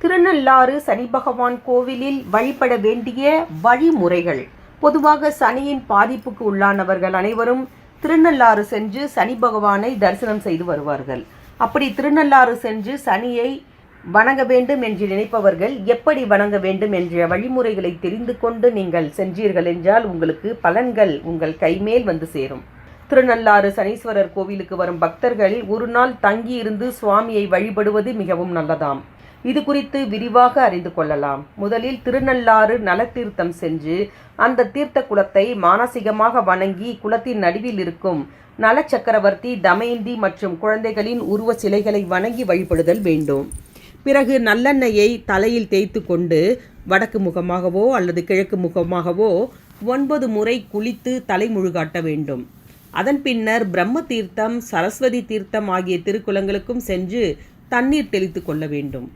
திருநள்ளாறு சனி பகவான் கோவிலில் வழிபட வேண்டிய வழிமுறைகள். பொதுவாக சனியின் பாதிப்புக்கு உள்ளானவர்கள் அனைவரும் திருநள்ளாறு சென்று சனி பகவானை தரிசனம் செய்து வருவார்கள். அப்படி திருநள்ளாறு சென்று சனியை வணங்க வேண்டும் என்று நினைப்பவர்கள் எப்படி வணங்க வேண்டும் என்ற வழிமுறைகளை தெரிந்து கொண்டு நீங்கள் சென்றீர்கள் என்றால் உங்களுக்கு பலன்கள் உங்கள் கைமேல் வந்து சேரும். திருநள்ளாறு சனீஸ்வரர் கோவிலுக்கு வரும் பக்தர்கள் ஒரு நாள் தங்கியிருந்து சுவாமியை வழிபடுவது மிகவும் நல்லதாம். இது குறித்து விரிவாக அறிந்து கொள்ளலாம். முதலில் திருநள்ளாறு நலத்தீர்த்தம் சென்று அந்த தீர்த்த குளத்தை மானசீகமாக வணங்கி குளத்தின் நடுவில் இருக்கும் நல சக்கரவர்த்தி, தமயந்தி மற்றும் குழந்தைகளின் உருவ சிலைகளை வணங்கி வழிபடுதல் வேண்டும். பிறகு நல்லெண்ணெயை தலையில் தேய்த்து கொண்டு வடக்கு முகமாகவோ அல்லது கிழக்கு முகமாகவோ 9 முறை குளித்து தலைமுழுகாட்ட வேண்டும். அதன் பின்னர் பிரம்ம தீர்த்தம், சரஸ்வதி தீர்த்தம் ஆகிய திருக்குளங்களுக்கும் சென்று தண்ணீர் தெளித்து கொள்ள வேண்டும்.